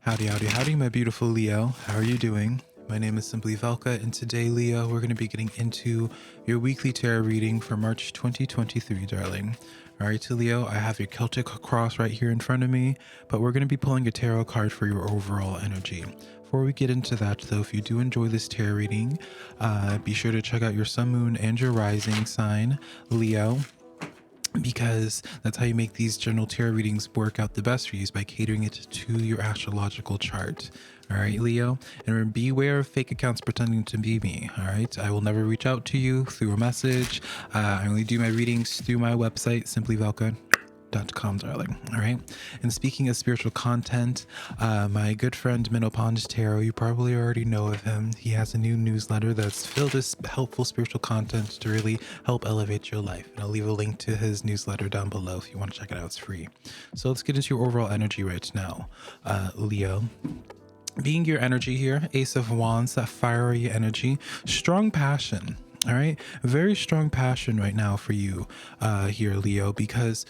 Howdy, my beautiful Leo. How are you doing? My name is SimplyVelca, and today, Leo, we're going to be getting into your weekly tarot reading for March 2023, darling. All right, so Leo, I have your Celtic cross right here in front of me, but we're going to be pulling a tarot card for your overall energy. Before we get into that, though, if you do enjoy this tarot reading, be sure to check out your sun, moon, and your rising sign, Leo, because that's how you make these general tarot readings work out the best for you, is by catering it to your astrological chart. All right, Leo, and beware of fake accounts pretending to be me. All right, I will never reach out to you through a message. I only do my readings through my website, SimplyVelca.com, darling. All right, and speaking of spiritual content, my good friend Minnow Pond Tarot, you probably already know of him. He has a new newsletter that's filled with helpful spiritual content to really help elevate your life, and I'll leave a link to his newsletter down below if you want to check it out. It's free. So let's get into your overall energy right now, Leo. Being your energy here, Ace of Wands, that fiery energy, strong passion. All right, very strong passion right now for you here, Leo, because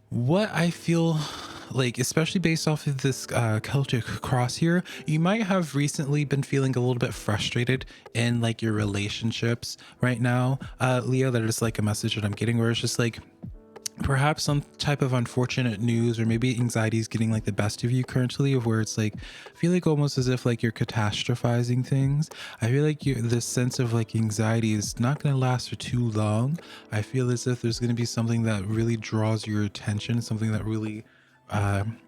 what I feel like, especially based off of this Celtic cross here, you might have recently been feeling a little bit frustrated in like your relationships right now, Leo. That is like a message that I'm getting, where it's just like perhaps some type of unfortunate news, or maybe anxiety is getting like the best of you currently, of where it's like, I feel like almost as if like you're catastrophizing things. I feel like this sense of like anxiety is not going to last for too long. I feel as if there's going to be something that really draws your attention, something that really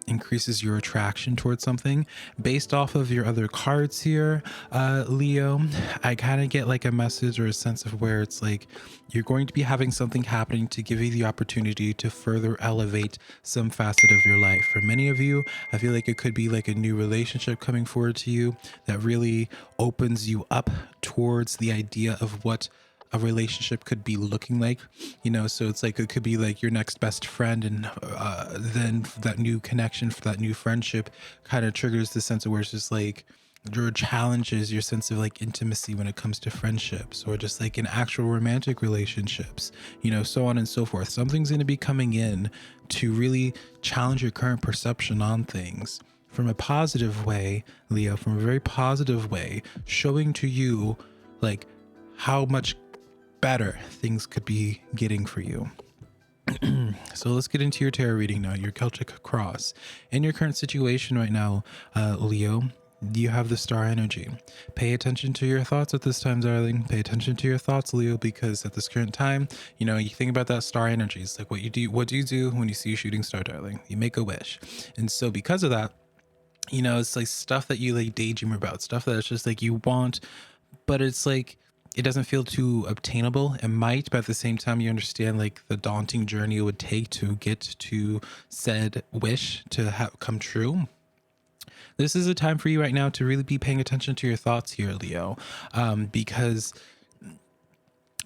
increases your attraction towards something. Based off of your other cards here, Leo, I kind of get like a message or a sense of where it's like you're going to be having something happening to give you the opportunity to further elevate some facet of your life. For many of you, I feel like it could be like a new relationship coming forward to you that really opens you up towards the idea of what a relationship could be looking like, you know. So it's like it could be like your next best friend, and then that new connection, for that new friendship, kind of triggers the sense of where it's just like your challenges your sense of like intimacy when it comes to friendships, or just like in actual romantic relationships, you know, so on and so forth. Something's going to be coming in to really challenge your current perception on things from a positive way, Leo, from a very positive way, showing to you like how much better things could be getting for you. So let's get into your tarot reading now, your Celtic cross. In your current situation right now, Leo, you have the star energy. Pay attention to your thoughts at this time, darling. Pay attention to your thoughts, Leo, because at this current time, you know, you think about that star energy. It's like what do you do when you see a shooting star, darling? You make a wish. And so because of that, you know, it's like stuff that you like daydream about, stuff that it's just like you want, but it's like it doesn't feel too obtainable. It might, but at the same time, you understand like the daunting journey it would take to get to said wish to come true. This is a time for you right now to really be paying attention to your thoughts here, Leo, because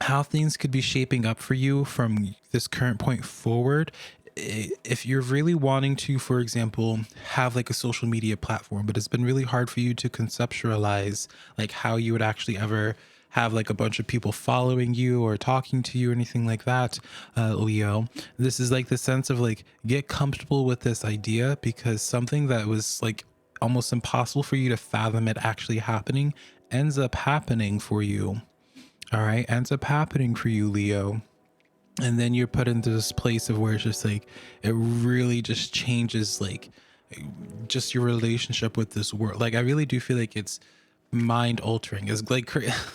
how things could be shaping up for you from this current point forward. If you're really wanting to, for example, have like a social media platform, but it's been really hard for you to conceptualize like how you would actually ever have like a bunch of people following you or talking to you or anything like that, Leo, this is like the sense of like, get comfortable with this idea, because something that was like almost impossible for you to fathom it actually happening ends up happening for you. All right, ends up happening for you, Leo. And then you're put into this place of where it's just like, it really just changes like just your relationship with this world. Like I really do feel like it's mind altering. Is like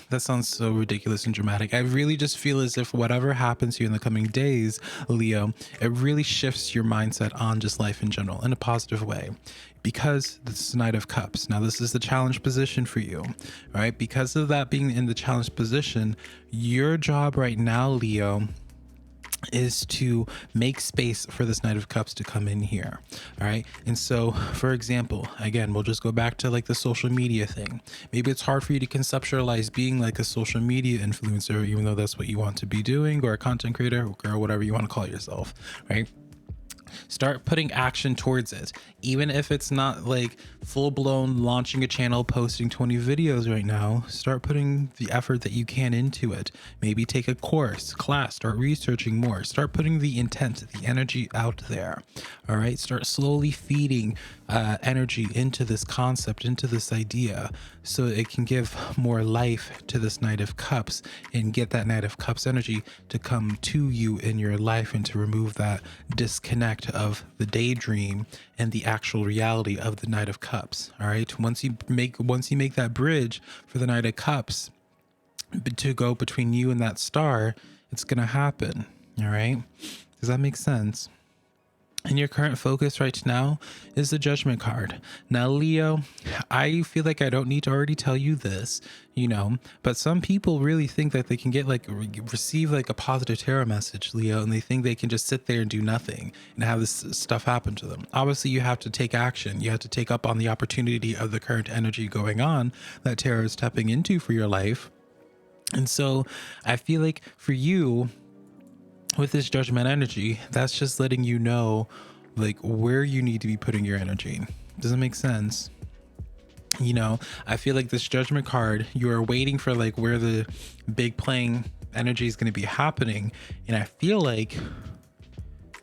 that sounds so ridiculous and dramatic. I really just feel as if whatever happens to you in the coming days, Leo, it really shifts your mindset on just life in general in a positive way, because this is Knight of Cups. Now this is the challenge position for you, right? Because of that being in the challenge position, your job right now, Leo, is to make space for this Knight of Cups to come in here. All right. And so, for example, again, we'll just go back to like the social media thing. Maybe it's hard for you to conceptualize being like a social media influencer, even though that's what you want to be doing, or a content creator, or whatever you want to call yourself, right? Start putting action towards it. Even if it's not like full-blown launching a channel, posting 20 videos right now, start putting the effort that you can into it. Maybe take a course, class, start researching more, start putting the intent, the energy out there. All right, start slowly feeding energy into this concept, into this idea, so it can give more life to this Knight of Cups, and get that Knight of Cups energy to come to you in your life, and to remove that disconnect of the daydream and the actual reality of the Knight of Cups. All right, once you make that bridge for the Knight of Cups to go between you and that star, it's gonna happen. All right, does that make sense? And your current focus right now is the Judgment card. Now, Leo, I feel like I don't need to already tell you this, but some people really think that they can get receive like a positive tarot message, Leo, and they think they can just sit there and do nothing and have this stuff happen to them. Obviously, you have to take action. You have to take up on the opportunity of the current energy going on that tarot is tapping into for your life. And so I feel like for you, with this Judgment energy, that's just letting you know like where you need to be putting your energy. Does that make sense? I feel like this Judgment card, you are waiting for like where the big playing energy is going to be happening. And I feel like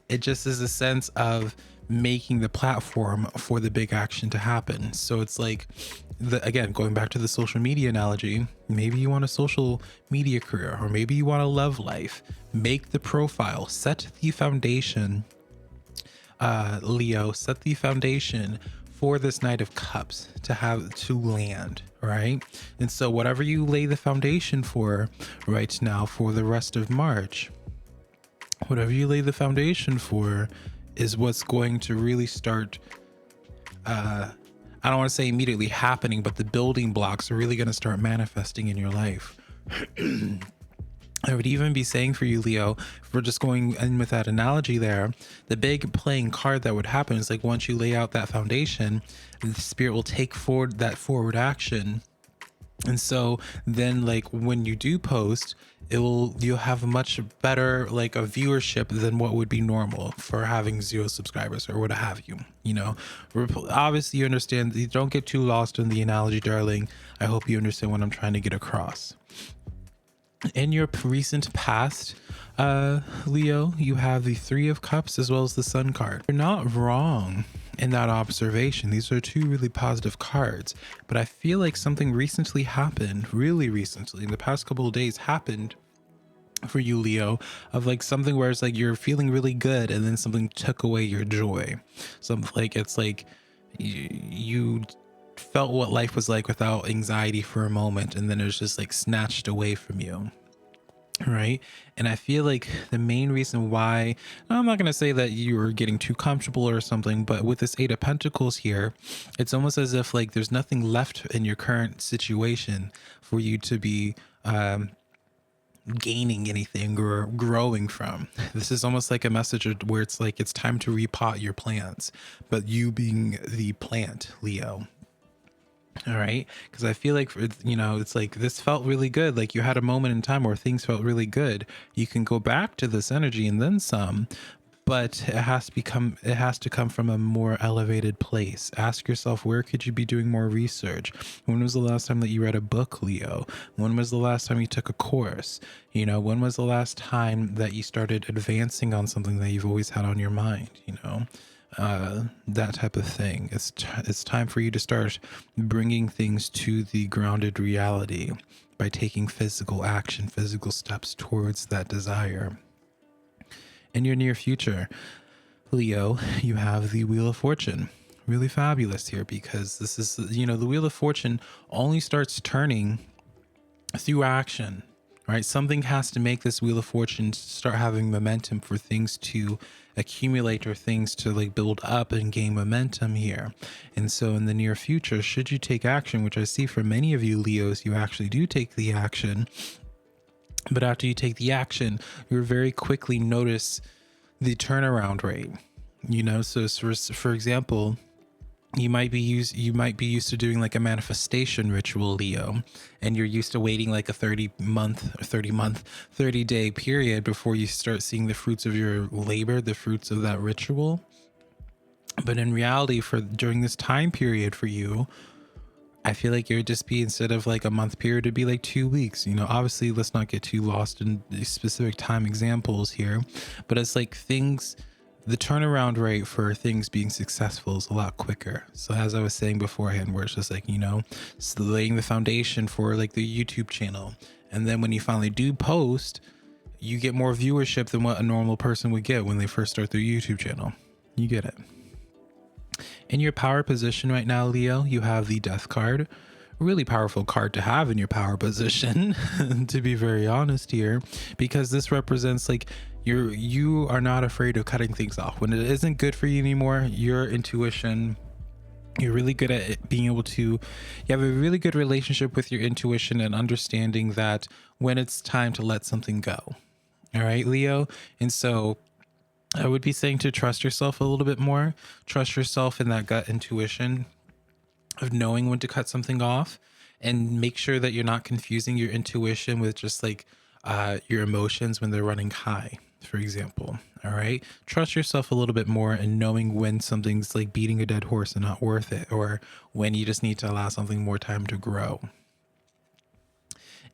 it just is a sense of making the platform for the big action to happen. So it's like, again, going back to the social media analogy, maybe you want a social media career, or maybe you want a love life. Make the profile, set the foundation, Leo, set the foundation for this Knight of Cups to land, right? And so whatever you lay the foundation for right now for the rest of March, whatever you lay the foundation for is what's going to really start, I don't want to say immediately happening, but the building blocks are really going to start manifesting in your life. I would even be saying for you, Leo, if we're just going in with that analogy there, the big playing card that would happen is like once you lay out that foundation, the spirit will take forward that forward action. And so then like when you do post, you'll have a much better like a viewership than what would be normal for having 0 subscribers or what have you. Obviously you understand, you don't get too lost in the analogy, darling. I hope you understand what I'm trying to get across. In your recent past, Leo, you have the 3 of Cups as well as the Sun card. You're not wrong in that observation. These are 2 really positive cards, but I feel like something recently happened, really recently, in the past couple of days happened for you, Leo, of like something where it's like you're feeling really good and then something took away your joy. Something like it's like you felt what life was like without anxiety for a moment, and then it was just like snatched away from you, right? And I feel like the main reason why, I'm not going to say that you were getting too comfortable or something, but with this 8 of Pentacles here, it's almost as if like there's nothing left in your current situation for you to be gaining anything or growing from. This is almost like a message where it's like it's time to repot your plants, but you being the plant, Leo. All right, because I feel like it's like this felt really good, like you had a moment in time where things felt really good. You can go back to this energy and then some, but it has to come from a more elevated place. Ask yourself, where could you be doing more research? When was the last time that you read a book, Leo? When was the last time you took a course? When was the last time that you started advancing on something that you've always had on your mind? That type of thing. It's time for you to start bringing things to the grounded reality by taking physical action, physical steps towards that desire. In your near future, Leo, you have the Wheel of Fortune. Really fabulous here, because this is, the Wheel of Fortune only starts turning through action, right? Something has to make this Wheel of Fortune start having momentum for things to accumulate, or things to like build up and gain momentum here. And so in the near future, should you take action, which I see for many of you Leos, you actually do take the action. But after you take the action, you very quickly notice the turnaround rate. So for example, you might be used to doing like a manifestation ritual, Leo, and you're used to waiting like a 30 day period before you start seeing the fruits of your labor, the fruits of that ritual. But in reality, for during this time period for you, I feel like it would just be, instead of like a month period, it'd be like 2 weeks. Obviously, let's not get too lost in the specific time examples here, but it's like the turnaround rate for things being successful is a lot quicker. So as I was saying beforehand, where it's just like, laying the foundation for like the YouTube channel. And then when you finally do post, you get more viewership than what a normal person would get when they first start their YouTube channel. You get it. In your power position right now, Leo, you have the Death card. Really powerful card to have in your power position, to be very honest here, because this represents like you are not afraid of cutting things off when it isn't good for you anymore. Your intuition, you're really good at it, being able to, you have a really good relationship with your intuition and understanding that when it's time to let something go. All right, Leo. And so I would be saying to trust yourself a little bit more. Trust yourself in that gut intuition of knowing when to cut something off, and make sure that you're not confusing your intuition with just like your emotions when they're running high, for example. All right. Trust yourself a little bit more in knowing when something's like beating a dead horse and not worth it, or when you just need to allow something more time to grow.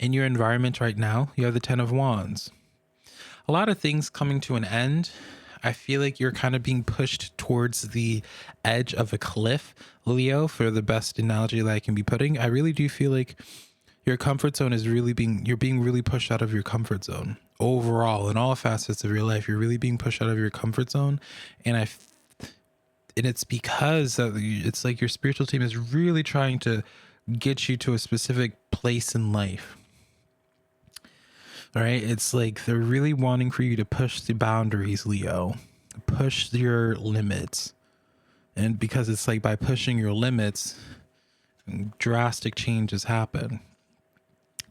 In your environment right now, you have the 10 of Wands. A lot of things coming to an end. I feel like you're kind of being pushed towards the edge of a cliff, Leo, for the best analogy that I can be putting. I really do feel like your comfort zone is you're being really pushed out of your comfort zone overall in all facets of your life. You're really being pushed out of your comfort zone. And it's because it's like your spiritual team is really trying to get you to a specific place in life. All right. It's like they're really wanting for you to push the boundaries, Leo, push your limits. And because it's like by pushing your limits, drastic changes happen.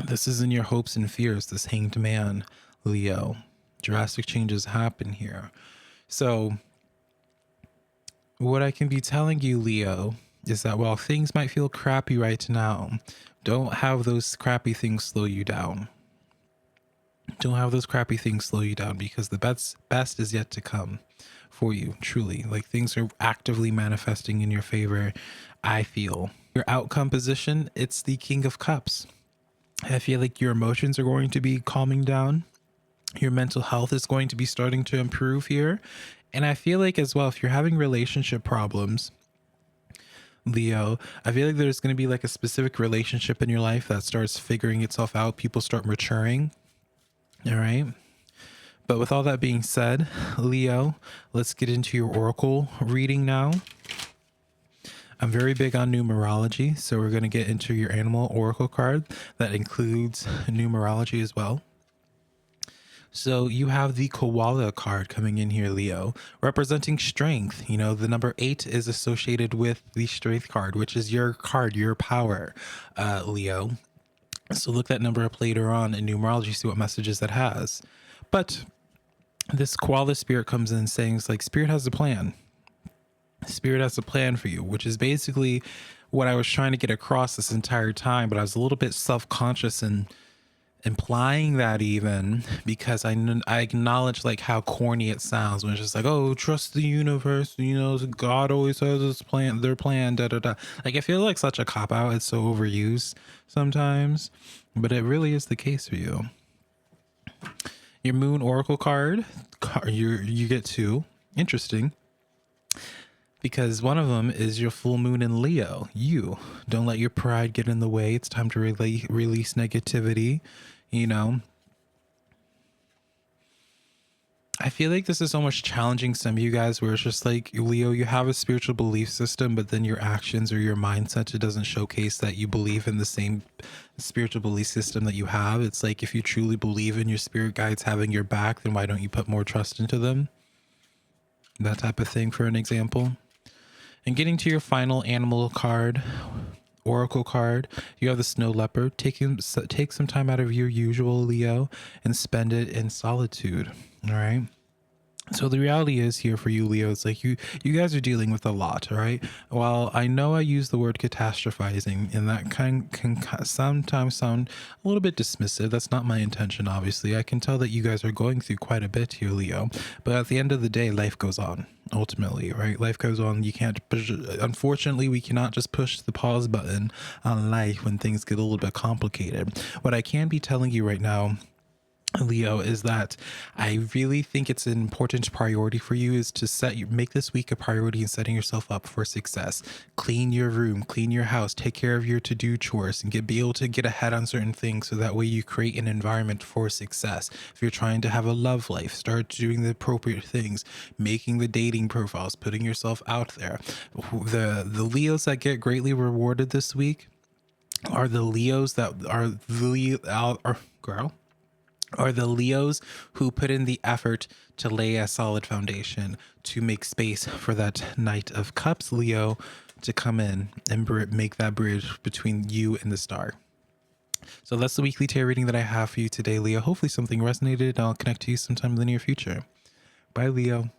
This is in your hopes and fears, this Hanged Man, Leo. Drastic changes happen here. So what I can be telling you, Leo, is that while things might feel crappy right now, don't have those crappy things slow you down. Don't have those crappy things slow you down, because the best is yet to come for you, truly. Like, things are actively manifesting in your favor, I feel. Your outcome position, it's the King of Cups. I feel like your emotions are going to be calming down. Your mental health is going to be starting to improve here. And I feel like as well, if you're having relationship problems, Leo, I feel like there's going to be like a specific relationship in your life that starts figuring itself out. People start maturing. All right. But with all that being said, Leo, let's get into your oracle reading now. I'm very big on numerology, so we're going to get into your animal oracle card that includes numerology as well. So you have the koala card coming in here, Leo, representing strength. You know, the number 8 is associated with the strength card, which is your card, your power, Leo. So look that number up later on in numerology, see what messages that has. But this koala spirit comes in saying, it's like, Spirit has a plan. Spirit has a plan for you, which is basically what I was trying to get across this entire time. But I was a little bit self-conscious and implying that, even because I acknowledge like how corny it sounds when it's just like, oh, trust the universe, you know, God always has his plan, their plan, da da da. Like, I feel like such a cop out. It's so overused sometimes, but it really is the case for you. Your moon oracle card, you get 2. Interesting, because one of them is your full moon in Leo. You don't let your pride get in the way. It's time to release negativity. You know, I feel like this is so much challenging some of you guys, where it's just like, Leo, you have a spiritual belief system, but then your actions or your mindset, it doesn't showcase that you believe in the same spiritual belief system that you have. It's like, if you truly believe in your spirit guides having your back, then why don't you put more trust into them? That type of thing, for an example. And getting to your final animal card, oracle card, you have the snow leopard. Take some time out of your usual, Leo, and spend it in solitude. All right. So the reality is here for you, Leo, it's like you guys are dealing with a lot, right? While I know I use the word catastrophizing, and that can sometimes sound a little bit dismissive. That's not my intention, obviously. I can tell that you guys are going through quite a bit here, Leo. But at the end of the day, life goes on. Ultimately, right? Life goes on. You can't push. Unfortunately, we cannot just push the pause button on life when things get a little bit complicated. What I can be telling you right now, Leo, is that I really think it's an important priority for you is to make this week a priority in setting yourself up for success. Clean your room, clean your house, take care of your to-do chores, and be able to get ahead on certain things so that way you create an environment for success. If you're trying to have a love life, start doing the appropriate things, making the dating profiles, putting yourself out there. The Leos that get greatly rewarded this week are the Leos that are the Leos who put in the effort to lay a solid foundation to make space for that Knight of Cups, Leo, to come in and make that bridge between you and the star. So that's the weekly tarot reading that I have for you today, Leo. Hopefully something resonated, and I'll connect to you sometime in the near future. Bye, Leo.